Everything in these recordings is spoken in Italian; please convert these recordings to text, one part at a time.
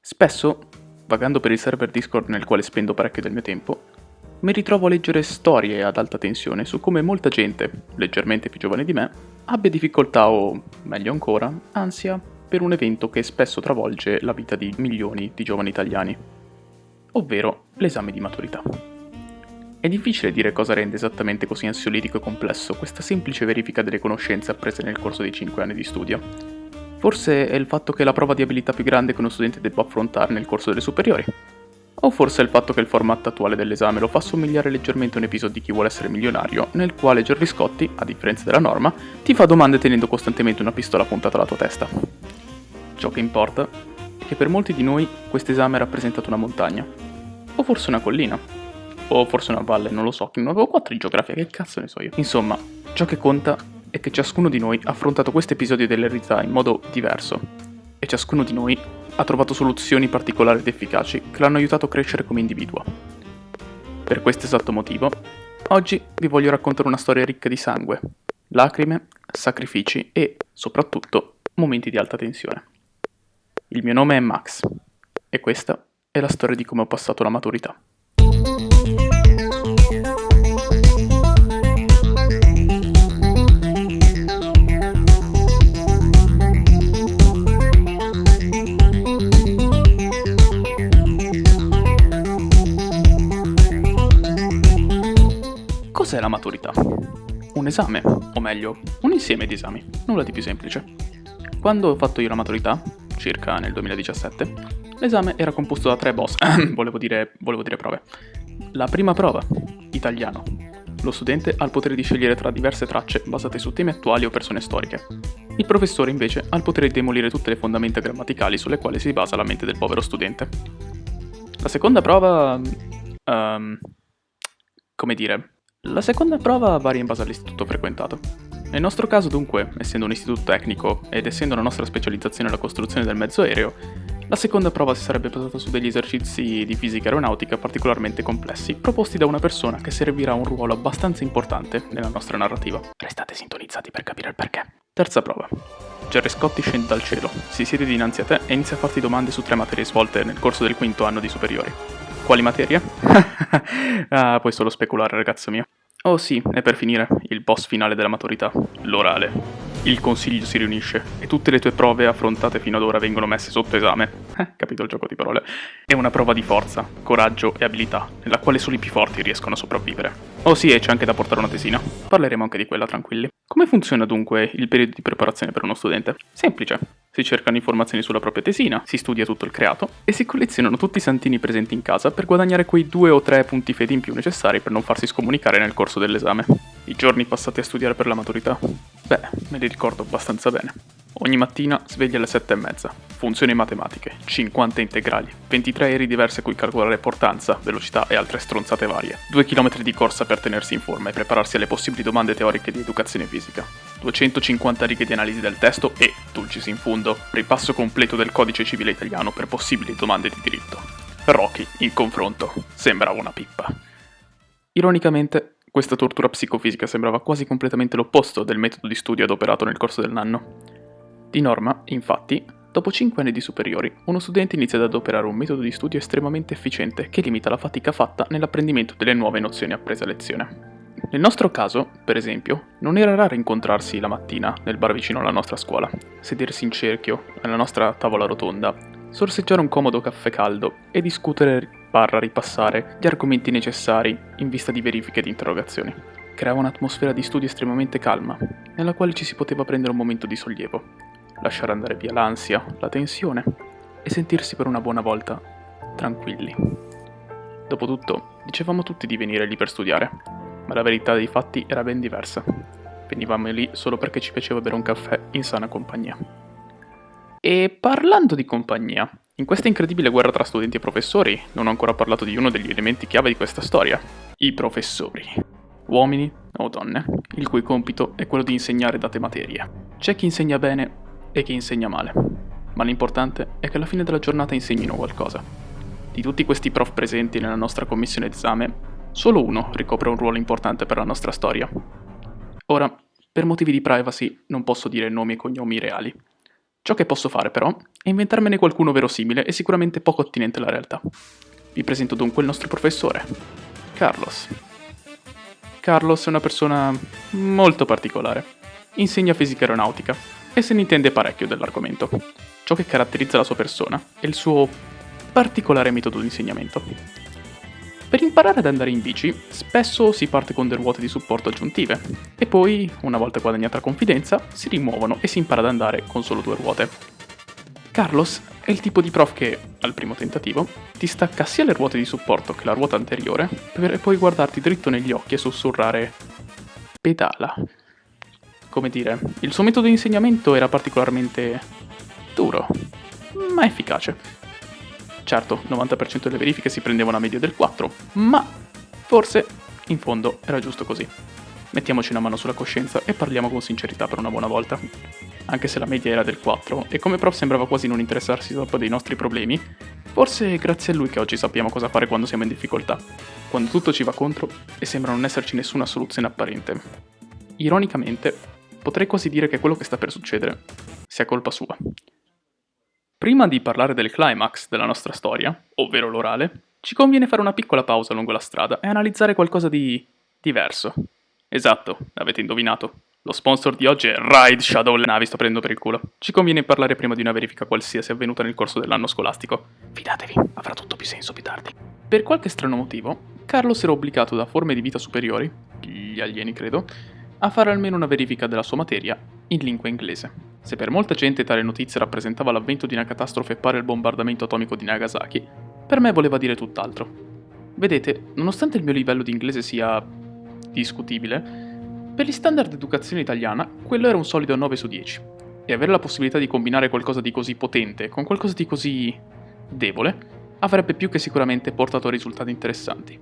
Spesso, vagando per il server Discord nel quale spendo parecchio del mio tempo, mi ritrovo a leggere storie ad alta tensione su come molta gente, leggermente più giovane di me, abbia difficoltà o, meglio ancora, ansia per un evento che spesso travolge la vita di milioni di giovani italiani, ovvero l'esame di maturità. È difficile dire cosa rende esattamente così ansiolitico e complesso questa semplice verifica delle conoscenze apprese nel corso dei 5 anni di studio. Forse è il fatto che è la prova di abilità più grande che uno studente debba affrontare nel corso delle superiori. O forse è il fatto che il format attuale dell'esame lo fa somigliare leggermente a un episodio di Chi vuole essere milionario, nel quale Gerry Scotti, a differenza della norma, ti fa domande tenendo costantemente una pistola puntata alla tua testa. Ciò che importa è che per molti di noi quest'esame ha rappresentato una montagna, o forse una collina, o forse una valle, non lo so, non avevo 4 in geografia, che cazzo ne so io. Insomma, ciò che conta è che ciascuno di noi ha affrontato questo episodio dell'eredità in modo diverso, e ciascuno di noi ha trovato soluzioni particolari ed efficaci che l'hanno aiutato a crescere come individuo. Per questo esatto motivo, oggi vi voglio raccontare una storia ricca di sangue, lacrime, sacrifici e, soprattutto, momenti di alta tensione. Il mio nome è Max, e questa è la storia di come ho passato la maturità. Cos'è la maturità? Un esame, o meglio, un insieme di esami, nulla di più semplice. Quando ho fatto io la maturità, circa nel 2017, l'esame era composto da 3 boss, volevo dire prove. La prima prova, italiano. Lo studente ha il potere di scegliere tra diverse tracce basate su temi attuali o persone storiche. Il professore invece ha il potere di demolire tutte le fondamenta grammaticali sulle quali si basa la mente del povero studente. La seconda prova... La seconda prova varia in base all'istituto frequentato. Nel nostro caso dunque, essendo un istituto tecnico ed essendo la nostra specializzazione la costruzione del mezzo aereo, la seconda prova si sarebbe basata su degli esercizi di fisica aeronautica particolarmente complessi, proposti da una persona che servirà un ruolo abbastanza importante nella nostra narrativa. Restate sintonizzati per capire il perché. Terza prova. Gerry Scotti scende dal cielo, si siede dinanzi a te e inizia a farti domande su 3 materie svolte nel corso del 5º anno di superiori. Quali materie? Puoi solo speculare, ragazzo mio. Oh sì, e per finire, il boss finale della maturità, l'orale. Il consiglio si riunisce e tutte le tue prove affrontate fino ad ora vengono messe sotto esame. Capito il gioco di parole? È una prova di forza, coraggio e abilità, nella quale solo i più forti riescono a sopravvivere. Oh sì, e c'è anche da portare una tesina. Parleremo anche di quella, tranquilli. Come funziona dunque il periodo di preparazione per uno studente? Semplice. Si cercano informazioni sulla propria tesina, si studia tutto il creato e si collezionano tutti i santini presenti in casa per guadagnare quei 2 o 3 punti fede in più necessari per non farsi scomunicare nel corso dell'esame. I giorni passati a studiare per la maturità? Beh, me li ricordo abbastanza bene. Ogni mattina sveglia alle 7:30, funzioni matematiche, 50 integrali, 23 aerei diversi a cui calcolare portanza, velocità e altre stronzate varie, 2 km di corsa per tenersi in forma e prepararsi alle possibili domande teoriche di educazione fisica, 250 righe di analisi del testo e, dulcis in fundo, ripasso completo del codice civile italiano per possibili domande di diritto. Rocky, in confronto, sembrava una pippa. Ironicamente, questa tortura psicofisica sembrava quasi completamente l'opposto del metodo di studio adoperato nel corso dell'anno. Di norma, infatti, dopo 5 anni di superiori, uno studente inizia ad adoperare un metodo di studio estremamente efficiente che limita la fatica fatta nell'apprendimento delle nuove nozioni apprese a lezione. Nel nostro caso, per esempio, non era raro incontrarsi la mattina nel bar vicino alla nostra scuola, sedersi in cerchio alla nostra tavola rotonda, sorseggiare un comodo caffè caldo e discutere ripassare gli argomenti necessari in vista di verifiche e di interrogazioni. Creava un'atmosfera di studio estremamente calma, nella quale ci si poteva prendere un momento di sollievo, lasciare andare via l'ansia, la tensione e sentirsi per una buona volta tranquilli. Dopotutto, dicevamo tutti di venire lì per studiare, ma la verità dei fatti era ben diversa. Venivamo lì solo perché ci piaceva bere un caffè in sana compagnia. E parlando di compagnia, in questa incredibile guerra tra studenti e professori, non ho ancora parlato di uno degli elementi chiave di questa storia: i professori. Uomini o donne, il cui compito è quello di insegnare date materie. C'è chi insegna bene e chi insegna male, ma l'importante è che alla fine della giornata insegnino qualcosa. Di tutti questi prof presenti nella nostra commissione d'esame, solo uno ricopre un ruolo importante per la nostra storia. Ora, per motivi di privacy, non posso dire nomi e cognomi reali. Ciò che posso fare però è inventarmene qualcuno verosimile e sicuramente poco attinente alla realtà. Vi presento dunque il nostro professore, Carlos. Carlos è una persona molto particolare. Insegna fisica aeronautica e se ne intende parecchio dell'argomento. Ciò che caratterizza la sua persona è il suo particolare metodo di insegnamento. Per imparare ad andare in bici, spesso si parte con delle ruote di supporto aggiuntive e poi, una volta guadagnata confidenza, si rimuovono e si impara ad andare con solo 2 ruote. Carlos è il tipo di prof che, al primo tentativo, ti stacca sia le ruote di supporto che la ruota anteriore per poi guardarti dritto negli occhi e sussurrare pedala. Come dire, il suo metodo di insegnamento era particolarmente duro, ma efficace. Certo, il 90% delle verifiche si prendeva una media del 4, ma forse, in fondo, era giusto così. Mettiamoci una mano sulla coscienza e parliamo con sincerità per una buona volta. Anche se la media era del 4 e come prof sembrava quasi non interessarsi troppo dei nostri problemi, forse è grazie a lui che oggi sappiamo cosa fare quando siamo in difficoltà, quando tutto ci va contro e sembra non esserci nessuna soluzione apparente. Ironicamente, potrei quasi dire che quello che sta per succedere sia colpa sua. Prima di parlare del climax della nostra storia, ovvero l'orale, ci conviene fare una piccola pausa lungo la strada e analizzare qualcosa di diverso. Esatto, avete indovinato. Lo sponsor di oggi è Ride Shadow. Vi sto prendendo per il culo. Ci conviene parlare prima di una verifica qualsiasi avvenuta nel corso dell'anno scolastico. Fidatevi, avrà tutto più senso più tardi. Per qualche strano motivo, Carlos era obbligato da forme di vita superiori, gli alieni credo, a fare almeno una verifica della sua materia in lingua inglese. Se per molta gente tale notizia rappresentava l'avvento di una catastrofe pari al bombardamento atomico di Nagasaki, per me voleva dire tutt'altro. Vedete, nonostante il mio livello di inglese sia discutibile, per gli standard d'educazione italiana quello era un solido 9 su 10, e avere la possibilità di combinare qualcosa di così potente con qualcosa di così debole avrebbe più che sicuramente portato a risultati interessanti.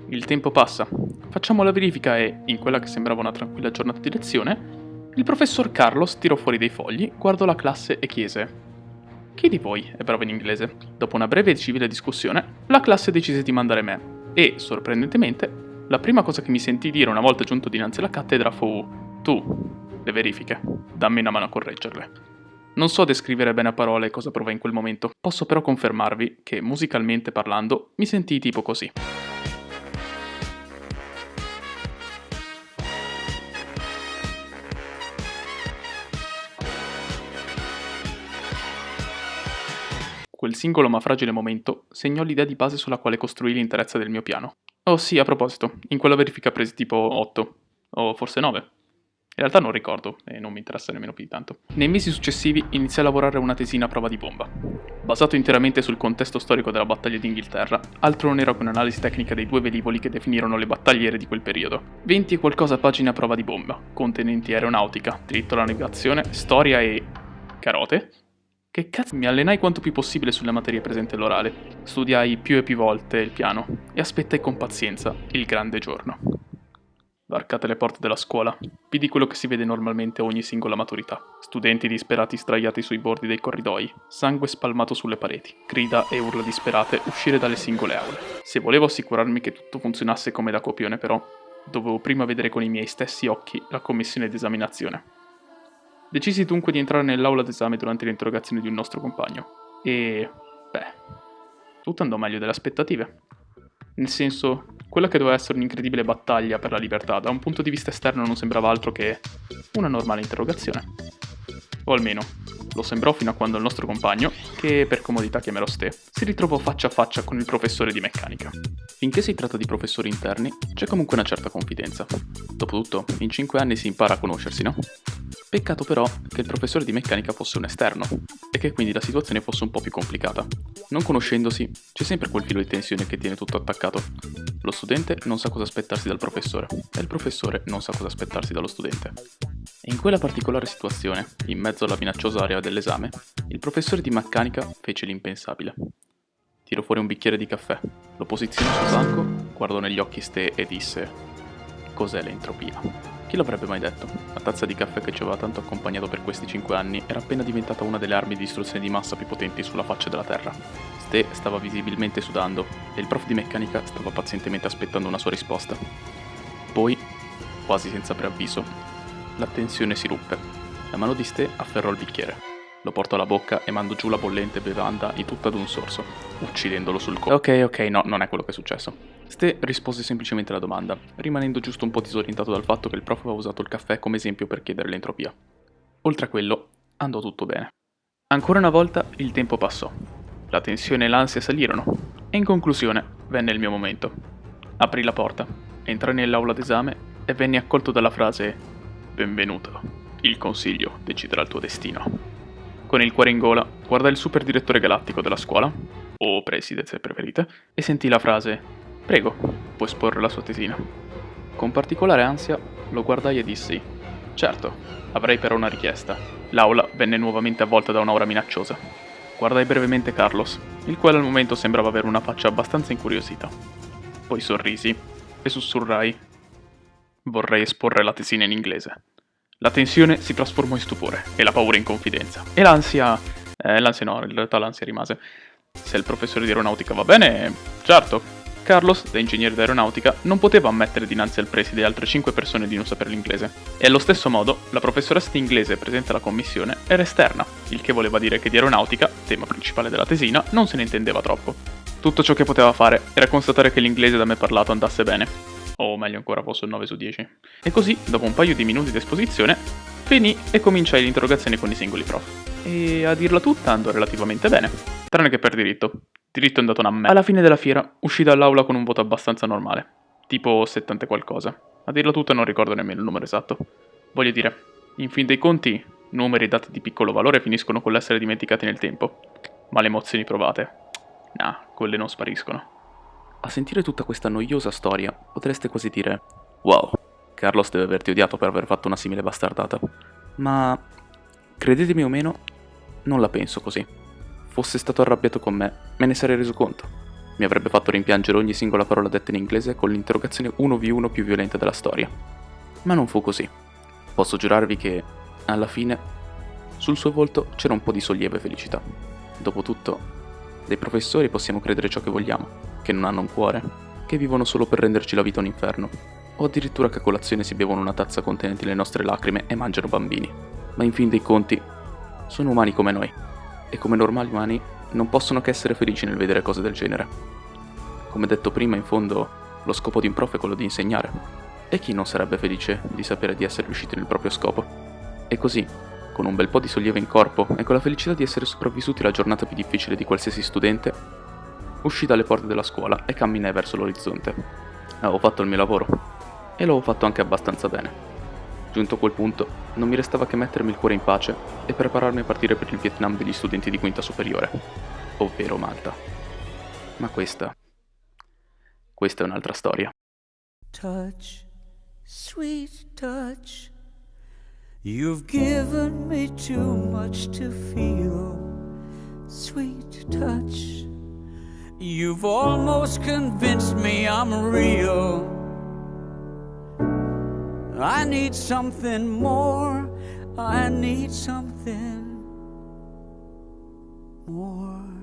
Il tempo passa, facciamo la verifica e, in quella che sembrava una tranquilla giornata di lezione, il professor Carlos tirò fuori dei fogli, guardò la classe e chiese: "Chi di voi è bravo in inglese?" Dopo una breve e civile discussione, la classe decise di mandare me e, sorprendentemente, la prima cosa che mi sentii dire una volta giunto dinanzi alla cattedra fu: "Tu, le verifiche, dammi una mano a correggerle." Non so descrivere bene a parole cosa provai in quel momento, posso però confermarvi che, musicalmente parlando, mi sentii tipo così. Quel singolo ma fragile momento segnò l'idea di base sulla quale costruì l'interezza del mio piano. Oh sì, a proposito, in quella verifica presi tipo 8, o forse 9. In realtà non ricordo, e non mi interessa nemmeno più di tanto. Nei mesi successivi iniziai a lavorare a una tesina a prova di bomba. Basato interamente sul contesto storico della battaglia d'Inghilterra, altro non era che un'analisi tecnica dei 2 velivoli che definirono le battagliere di quel periodo. 20 e qualcosa pagine a prova di bomba, contenenti aeronautica, diritto alla navigazione, storia e... carote? Che cazzo, mi allenai quanto più possibile sulle materie presenti all'orale, studiai più e più volte il piano e aspettai con pazienza il grande giorno. Varcate le porte della scuola, vidi quello che si vede normalmente a ogni singola maturità. Studenti disperati sdraiati sui bordi dei corridoi, sangue spalmato sulle pareti, grida e urla disperate uscire dalle singole aule. Se volevo assicurarmi che tutto funzionasse come da copione però, dovevo prima vedere con i miei stessi occhi la commissione d'esaminazione. Decisi dunque di entrare nell'aula d'esame durante l'interrogazione di un nostro compagno. E... tutto andò meglio delle aspettative. Nel senso, quella che doveva essere un'incredibile battaglia per la libertà, da un punto di vista esterno non sembrava altro che una normale interrogazione. O almeno, lo sembrò fino a quando il nostro compagno, che per comodità chiamerò Ste, si ritrovò faccia a faccia con il professore di meccanica. Finché si tratta di professori interni, c'è comunque una certa confidenza. Dopotutto, in 5 anni si impara a conoscersi, no? Peccato però che il professore di meccanica fosse un esterno, e che quindi la situazione fosse un po' più complicata. Non conoscendosi, c'è sempre quel filo di tensione che tiene tutto attaccato. Lo studente non sa cosa aspettarsi dal professore, e il professore non sa cosa aspettarsi dallo studente. E in quella particolare situazione, in mezzo alla minacciosa area dell'esame, il professore di meccanica fece l'impensabile. Tirò fuori un bicchiere di caffè, lo posizionò sul banco, guardò negli occhi Ste e disse: "Cos'è l'entropia?" Chi l'avrebbe mai detto? La tazza di caffè che ci aveva tanto accompagnato per questi 5 anni era appena diventata una delle armi di distruzione di massa più potenti sulla faccia della Terra. Ste stava visibilmente sudando e il prof di meccanica stava pazientemente aspettando una sua risposta. Poi, quasi senza preavviso, la tensione si ruppe. La mano di Ste afferrò il bicchiere. Lo porto alla bocca e mando giù la bollente bevanda in tutta ad un sorso, uccidendolo sul colpo. Ok, no, non è quello che è successo. Ste rispose semplicemente alla domanda, rimanendo giusto un po' disorientato dal fatto che il prof aveva usato il caffè come esempio per chiedere l'entropia. Oltre a quello, andò tutto bene. Ancora una volta il tempo passò. La tensione e l'ansia salirono e in conclusione venne il mio momento. Aprì la porta, entrai nell'aula d'esame e venni accolto dalla frase «Benvenuto, il consiglio deciderà il tuo destino». Con il cuore in gola guardai il super direttore galattico della scuola, o preside se preferite, e sentii la frase «Prego, può esporre la sua tesina». Con particolare ansia lo guardai e dissi «Certo, avrei però una richiesta». L'aula venne nuovamente avvolta da un'aura minacciosa. Guardai brevemente Carlos, il quale al momento sembrava avere una faccia abbastanza incuriosita. Poi sorrisi e sussurrai «Vorrei esporre la tesina in inglese». La tensione si trasformò in stupore e la paura in confidenza. E l'ansia no, in realtà l'ansia rimase. Se il professore di aeronautica va bene, certo. Carlos, da ingegnere d'aeronautica, non poteva ammettere dinanzi al preside e altre 5 persone di non sapere l'inglese. E allo stesso modo, la professoressa di inglese presente alla commissione era esterna, il che voleva dire che di aeronautica, tema principale della tesina, non se ne intendeva troppo. Tutto ciò che poteva fare era constatare che l'inglese da me parlato andasse bene. O meglio ancora fosse un 9 su 10. E così, dopo un paio di minuti di esposizione, finì e cominciai l'interrogazione con i singoli prof. E a dirla tutta andò relativamente bene. Tranne che per diritto. Diritto è andato a me. Alla fine della fiera uscì dall'aula con un voto abbastanza normale. Tipo 70 e qualcosa. A dirla tutta non ricordo nemmeno il numero esatto. Voglio dire, in fin dei conti, numeri e dati di piccolo valore finiscono con l'essere dimenticati nel tempo. Ma le emozioni provate, nah, quelle non spariscono. A sentire tutta questa noiosa storia, potreste quasi dire «Wow, Carlos deve averti odiato per aver fatto una simile bastardata». Ma, credetemi o meno, non la penso così. Fosse stato arrabbiato con me ne sarei reso conto. Mi avrebbe fatto rimpiangere ogni singola parola detta in inglese con l'interrogazione 1v1 più violenta della storia. Ma non fu così. Posso giurarvi che, alla fine, sul suo volto c'era un po' di sollievo e felicità. Dopotutto, dei professori possiamo credere ciò che vogliamo, che non hanno un cuore, che vivono solo per renderci la vita un inferno, o addirittura che a colazione si bevono una tazza contenente le nostre lacrime e mangiano bambini. Ma in fin dei conti, sono umani come noi, e come normali umani non possono che essere felici nel vedere cose del genere. Come detto prima, in fondo, lo scopo di un prof è quello di insegnare, e chi non sarebbe felice di sapere di essere riusciti nel proprio scopo? E così, con un bel po' di sollievo in corpo e con la felicità di essere sopravvissuti alla giornata più difficile di qualsiasi studente, uscì dalle porte della scuola e camminai verso l'orizzonte. Avevo fatto il mio lavoro, e l'avevo fatto anche abbastanza bene. Giunto a quel punto, non mi restava che mettermi il cuore in pace e prepararmi a partire per il Vietnam degli studenti di quinta superiore, ovvero Malta. Ma questa è un'altra storia. Touch, sweet touch, you've given me too much to feel. Sweet touch, you've almost convinced me I'm real. I need something more, I need something more.